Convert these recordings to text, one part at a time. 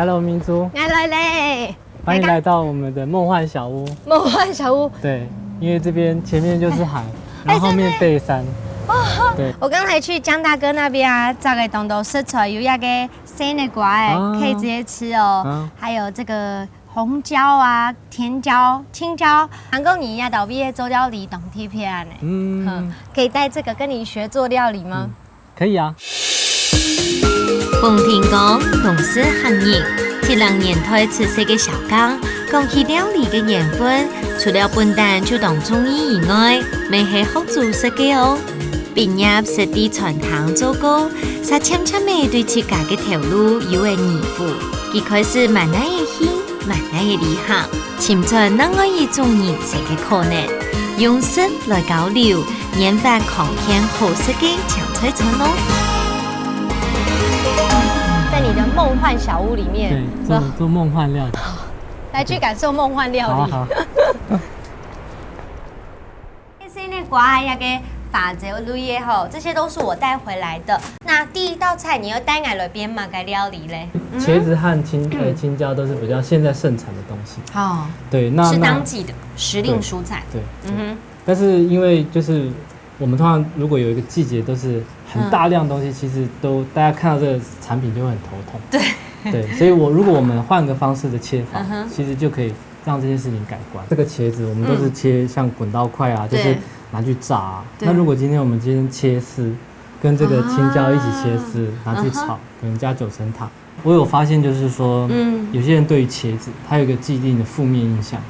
Hello， 明珠，来嘞！欢迎来到我们的梦幻小屋。梦幻小屋，对，因为这边前面就是海，然后后面背山。对，我刚才去江大哥那边啊，找个东东食材有那个生的瓜可以直接吃哦。还有这个红椒啊、甜椒、青椒，韩国你呀，到毕业做料理懂贴片呢。可以带这个跟你学做料理吗？可以啊。奉天宫董事行业70年代出世嘅小刚，讲起料理嘅缘分，除了本蛋就当中医以外，未系学做食嘅哦。毕业实地传堂做过，他悄悄地对自家嘅条路有个疑惑，佢开始慢慢嘅去，慢慢嘅理行，寻找另外一种人生嘅可能，用食来交流，研发康健好食嘅酱菜餐咯。在你的梦幻小屋里面，对，做梦幻料理，来去感受梦幻料理。好。现在瓜呀个法则类也好，这些都是我带回来的。那第一道菜你要带来了边嘛该料理嘞？茄子和青椒都是比较现在盛产的东西。哦，对，那是当季的时令蔬菜。对，但是因为就是我们通常如果有一个季节都是很大量的东西，其实都大家看到这个产品就会很头痛。对，所以如果我们换个方式的切法，其实就可以让这件事情改观。这个茄子我们都是切像滚刀块啊，就是拿去炸。那如果今天切丝，跟这个青椒一起切丝，拿去炒，可能加9层塔。我有发现就是说，有些人对于茄子，他有一个既定的负面印象，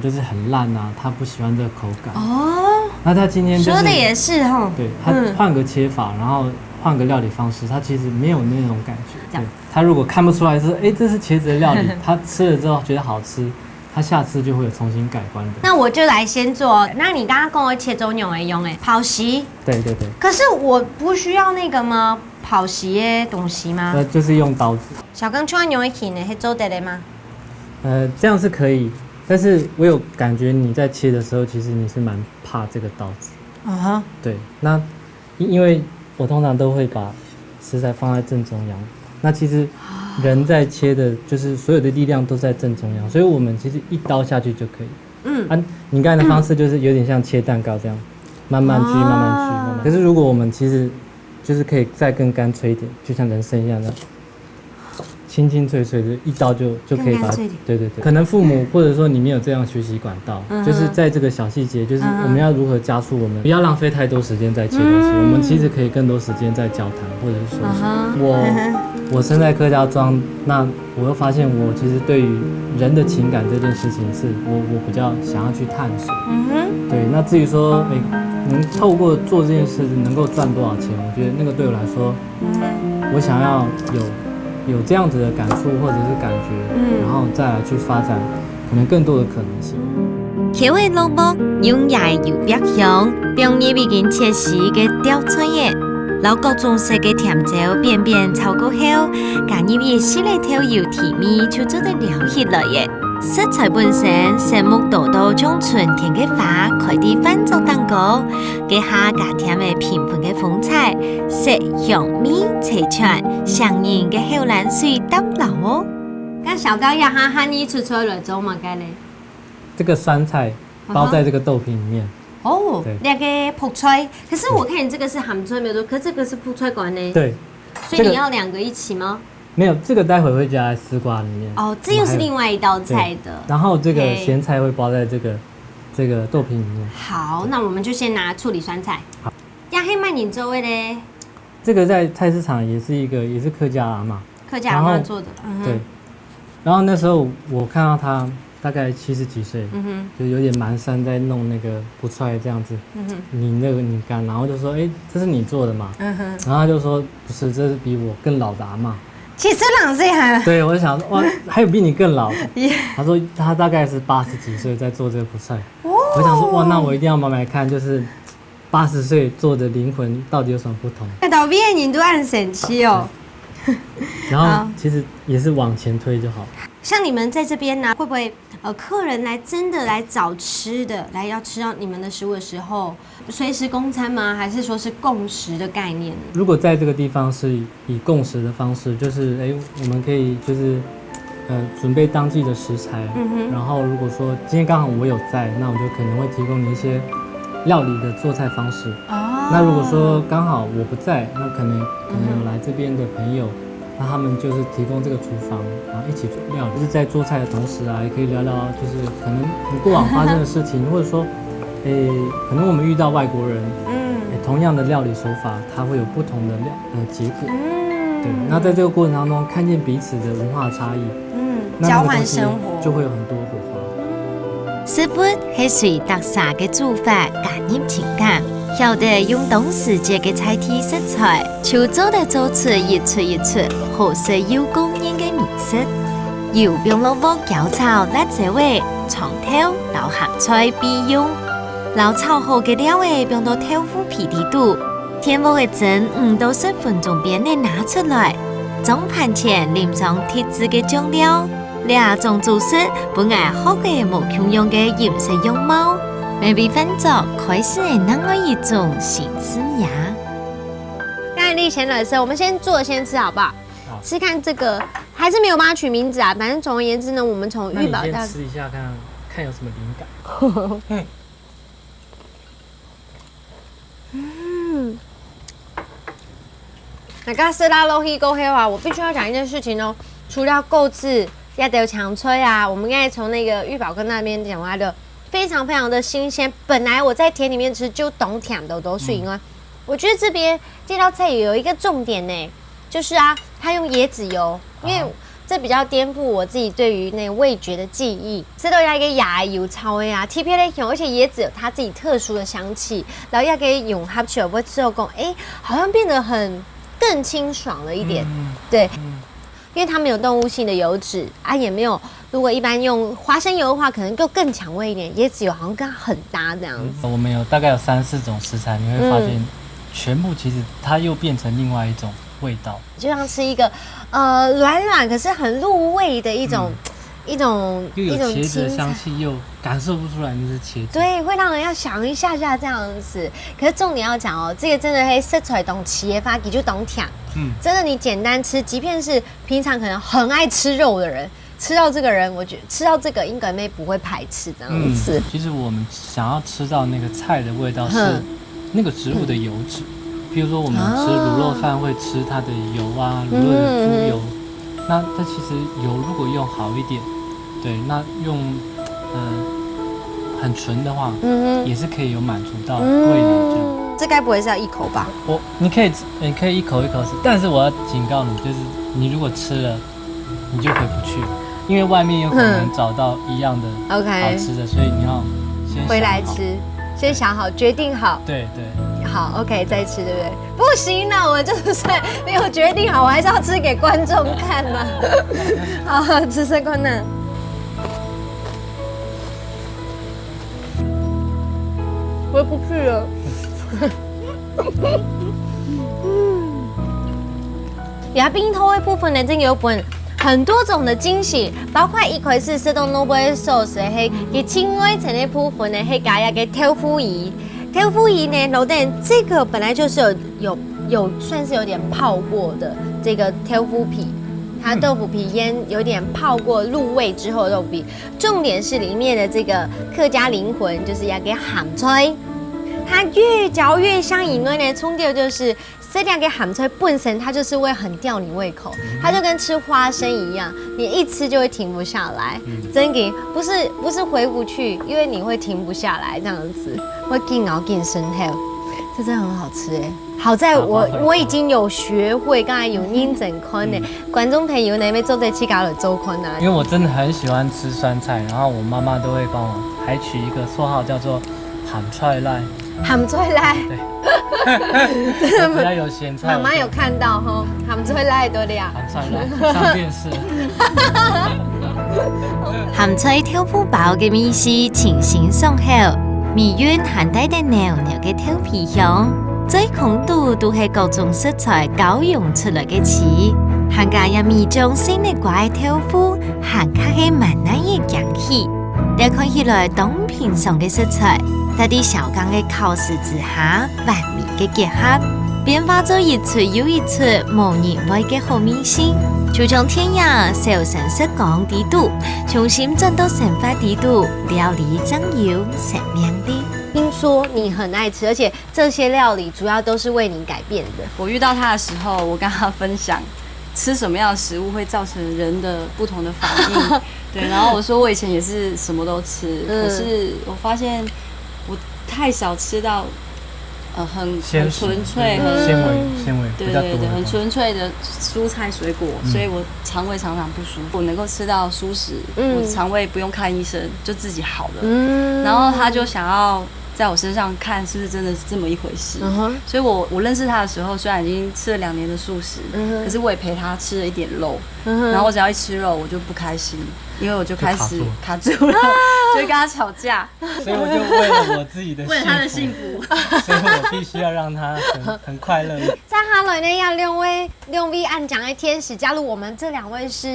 就是很烂啊，他不喜欢这个口感。哦，那他今天说的也是哈，对他换个切法，然后换个料理方式，他其实没有那种感觉。对，他如果看不出来是这是茄子的料理，他吃了之后觉得好吃，他下次就会有重新改观的。那我就来先做。那你刚刚跟我切中用刨席。对。可是我不需要那个吗？刨席的东西吗？就是用刀子。小刚川用一起呢，会做得嘞吗？这样是可以，但是我有感觉你在切的时候，其实你是蛮怕这个刀子。对，那因为我通常都会把食材放在正中央，那其实人在切的，就是所有的力量都在正中央，所以我们其实一刀下去就可以。你刚才的方式就是有点像切蛋糕这样，慢慢锯，慢慢锯。可是如果我们其实就是可以再更干脆一点，就像人参一样的，清清脆脆的，一刀就可以把它。对。可能父母或者说你没有这样学习管道，就是在这个小细节，就是我们要如何加速我们不要浪费太多时间在切东西，我们其实可以更多时间在交谈，或者是说我生在客家庄，那我又发现我其实对于人的情感这件事情是我比较想要去探索。对，那至于说能透过做这件事能够赚多少钱，我觉得那个对我来说，我想要有这样子的感触或者是感觉，然后再来去发展可能更多的可能性。口味萝卜用野又白香，并已经切丝嘅吊菜叶，老各种色嘅甜椒便炒过后，加入嘅四粒头油提味，就做得了起来嘅。食材本身生木豆豆将纯甜嘅花开啲翻做蛋糕，嘅下加添嘅平凡嘅风采，色香味齊全，上癮嘅後欄水搭流哦。咁小剛要喊你出出來做嘛嘅咧？这个酸菜包在这个豆皮里面。那个泡菜，可是我看你这个是鹹菜沒有錯，可是這個是泡菜館呢。对。所以你要2個一起嗎？没有，这个待会会加在絲瓜里面。這又是另外一道菜的。然后这个鹹菜会包在这个豆皮里面。好，那我们就先拿處理酸菜。好。呀，黑曼你做位嘞？这个在菜市场也是客家阿嬷。客家阿嬷做的。对。然后那时候我看到他大概70几岁，就有点蹒跚在弄那个不菜这样子，拧干，然后就说，这是你做的嘛？然后他就说不是，这是比我更老的阿嬷。70岁还？对，我就想哇，还有比你更老的。他说他大概是80几岁在做这个不菜。我想说哇，那我一定要买买看，就是80岁做的灵魂到底有什么不同？到尾人都按神奇哦。然后其实也是往前推就好。像你们在这边呢，会不会客人来真的来找吃的，来要吃到你们的食物的时候，随时供餐吗？还是说是共食的概念？如果在这个地方是以共食的方式，就是我们可以就是准备当季的食材，然后如果说今天刚好我有在，那我就可能会提供你一些料理的做菜方式。那如果说刚好我不在，那可能有来这边的朋友。那他们就是提供这个厨房，然后一起做料理，就是在做菜的同时啊，也可以聊聊，就是可能你过往发生的事情，或者说，可能我们遇到外国人，同样的料理手法，它会有不同的结果，对。那在这个过程当中，看见彼此的文化差异，交换生活就会有很多火花。食物係隨特色嘅做法加入情感。曉得用當時節嘅菜體食材，就做得做出一出好食又公認嘅美食。由冰蘿蔔、椒草、辣椒味、蔥頭、老鹹菜備用，撈炒好嘅料誒，放到豆腐皮底度，填鍋嘅陣5到10分鐘邊內拿出來，裝盤前淋上鐵質嘅醬料，兩種做食本來好嘅無窮樣嘅飲食樣貌。maybe 分作開始另外一種新思呀。刚才立前的时候，我们先做先吃好不好？好，吃看这个还是没有帮它取名字啊。反正总而言之呢，我们从玉宝到吃一下看有什么灵感。那刚吃到肉去够黑话，我必须要讲一件事情哦。除了购置要得有强吹啊，我们刚才从那个玉宝哥那边讲来的。非常非常的新鲜，本来我在田里面吃就懂甜的都是因为，我觉得这边这道菜有一个重点呢，就是它用椰子油，因为这比较颠覆我自己对于那个味觉的记忆。吃到一个椰油超味啊，特别的香，而且椰子有它自己特殊的香气，然后要给用下去，我吃后讲，好像变得更清爽了一点，对。因为它没有动物性的油脂啊，也没有。如果一般用花生油的话，可能就更抢味一点。椰子油好像跟它很搭这样子。我们有大概有3、4种食材，你会发现，全部其实它又变成另外一种味道，就像吃一个软可是很入味的一种又有茄子的香气，又感受不出来那是茄子。对，会让人要想一下这样子。可是重点要讲哦，这个真的会吃出来懂企业发，你就懂甜。真的你简单吃，即便是平常可能很爱吃肉的人，吃到这个人，我觉得吃到这个应该不会排斥这样子。其实我们想要吃到那个菜的味道是那个植物的油脂，比如说我们吃卤肉饭会吃它的油啊，卤肉的猪油。那它其实油如果用好一点，对，那用很纯的话，也是可以有满足到味蕾这样。这该不会是要一口吧？你可以一口一口吃，但是我要警告你，就是你如果吃了，你就回不去了，因为外面有可能找到一样的好吃的，所以你要先回来吃，先想好，决定好。对。好 ，OK， 再吃，对不对？不行了，我就是没有决定好，我还是要吃给观众看嘛。好，吃这个呢。回不去了。牙冰头的部分呢，真有很多种的惊喜，包括一开始吃到萝卜 sauce 的给青外层的部分呢，还加一个豆腐仪。豆腐仪呢，老店这个本来就是有算是有点泡过的这个豆腐皮，它豆腐皮腌有点泡过入味之后的豆腐皮，重点是里面的这个客家灵魂，就是要给鹹菜。它越嚼越香以外呢，冲掉就是这两个鹹菜本身它就是会很吊你胃口，它就跟吃花生一样，你一吃就会停不下来，真的不是回不去，因为你会停不下来这样子，会更熬更深黑，这真的很好吃哎。好在我已经有学会，刚才有认真看呢，观眾朋友呢要做这期搞了周看啊。因为我真的很喜欢吃酸菜，然后我媽媽都會幫我還取一個綽號叫做鹹菜賴。鹹菜賴。對。只要有鹹菜。媽媽有看到吼，鹹菜賴多啲啊。鹹菜賴上電視。鹹菜豆腐包嘅米絲清新爽口，米韻含帶啲濃濃嘅豆皮香。最控度都係各種食材攪融出來嘅詞。汉家也咪将新的怪豆腐，汉卡係蠻難嘅講起。你看起來當平常嘅食材，在啲小剛嘅考試之下，完美嘅結合，變化咗一出又一出無人會嘅好明星。就從天涯小城市港地度，重新轉到神發地度，料理真有生命力。听说你很爱吃，而且这些料理主要都是为你改变的。我遇到他的时候，我跟他分享吃什么样的食物会造成人的不同的反应。对，然后我说我以前也是什么都吃，可是我发现我太少吃到很纯粹、很纤维对对对，很纯粹的蔬菜水果，所以我肠胃常常不舒服。我能够吃到蔬食，我肠胃不用看医生就自己好了。然后他就想要在我身上看是不是真的是这么一回事。所以我认识他的时候，虽然已经吃了2年的素食，可是我也陪他吃了一点肉。然后我只要一吃肉，我就不开心，因为我就开始卡住了，就会跟他吵架。所以我就为了我自己的幸福，为了他的幸福，所以我必须要让他很快乐。在哈雷呢，要6位按奖的天使加入我们，这2位是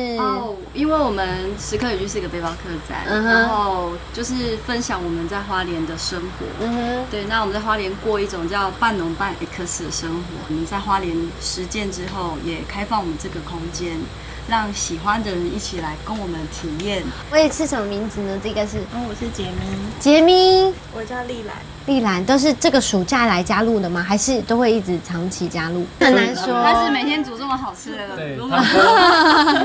因为我们时刻语句是一个背包客栈，然后就是分享我们在花莲的生活。对，那我们在花莲过一种叫半农半 X 的生活。我们在花莲实践之后，也开放我们这个空间，让喜欢的人一起来跟我们体验。我也是什么名字呢？这个是我是杰咪，杰咪，我叫丽兰。丽兰都是这个暑假来加入的吗？还是都会一直长期加入？很难说。但是每天煮这么好吃的，对，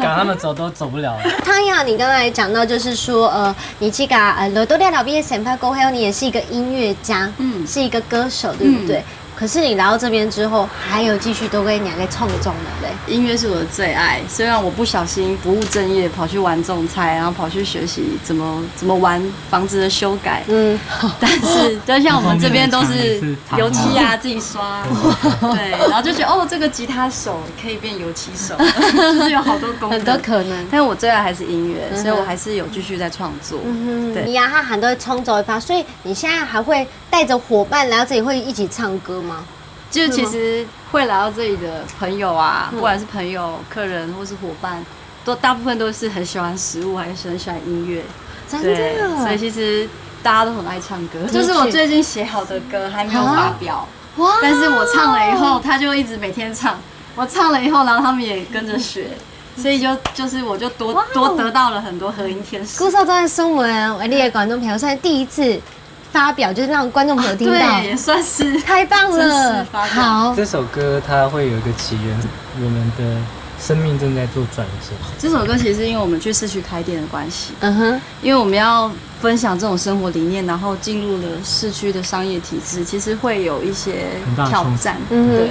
赶他们走都走不了。汤雅，你刚才讲到就是说，你这个罗多利亚老毕业审判过后，你也是一个音乐家，是一个歌手，对不对？可是你来到这边之后，还有继续都跟2个冲中了，对？音乐是我的最爱，虽然我不小心不务正业，跑去玩种菜，然后跑去学习怎么玩房子的修改，但是就像我们这边都是油漆啊，自己刷，对，然后就觉得这个吉他手可以变油漆手，就是有好多功能，很多可能。但是我最爱还是音乐，所以我还是有继续在创作。对，你他很多冲走一发，所以你现在还会带着伙伴来到这里，会一起唱歌吗？就其实会来到这里的朋友啊，不管是朋友、客人或是伙伴，大部分都是很喜欢食物，还是很喜欢音乐。真的，所以其实大家都很爱唱歌。就是我最近写好的歌还没有发表，但是我唱了以后，他就一直每天唱。我唱了以后，然后他们也跟着学，所以就是我就多得到了很多合音天使。鼓手专业声纹，你的观众朋友算是第一次发表，就是让观众朋友听到，对，也算是太棒了。好，这首歌它会有一个起源，我们的生命正在做转折。这首歌其实是因为我们去市区开店的关系，因为我们要分享这种生活理念，然后进入了市区的商业体制，其实会有一些挑战，对。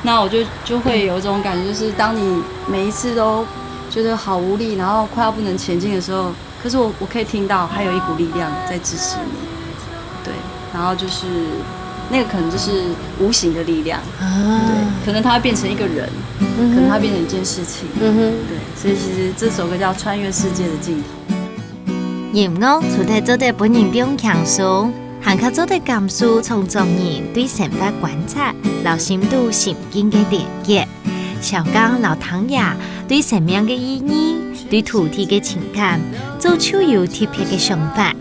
那我就会有一种感觉，就是当你每一次都觉得好无力，然后快要不能前进的时候，可是我可以听到还有一股力量在支持你。对，然后就是那个可能就是无形的力量，对，可能它会变成一个人，可能它变成一件事情，对，所以其实这首歌叫《穿越世界的尽头》。音樂除咗做得本人中強數，還靠做得感受從眾人對生活觀察，留深度心境嘅連結。小剛老唐雅對生命嘅意義，對土地嘅情感，做出有特別嘅想法。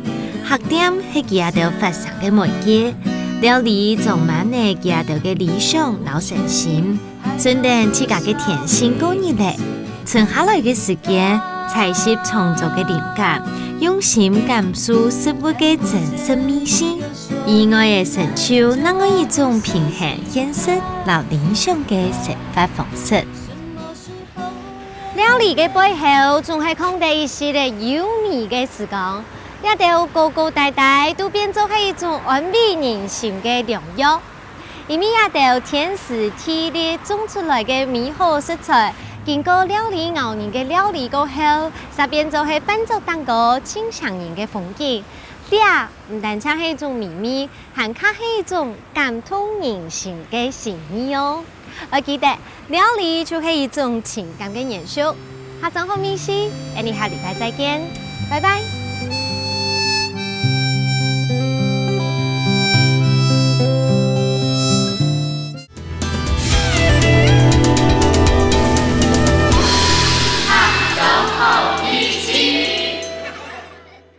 核點係佢阿條發生嘅媒介，料理充滿嘅佢阿條嘅理想老神心，順帶自家嘅甜心過日嚟，存下來嘅時間，採集創作嘅靈感，用心感受事物嘅真實美性，意外嘅成就，那個一種平衡現實老理想嘅生活方式。料理嘅背後，仲係空地一時嘅優美嘅時光。一條高高大大都變做係一種完美人性嘅良藥，因為一條天時地利種出來嘅美好食材，經過料理熬年嘅料理過後，就變做係伴奏蛋糕清香人嘅風景。呢唔單止係一種秘密，還卡係一種感動人心嘅心意哦。我記得料理就係一種情感嘅延續。下週後面試，我哋下禮拜再見，拜拜。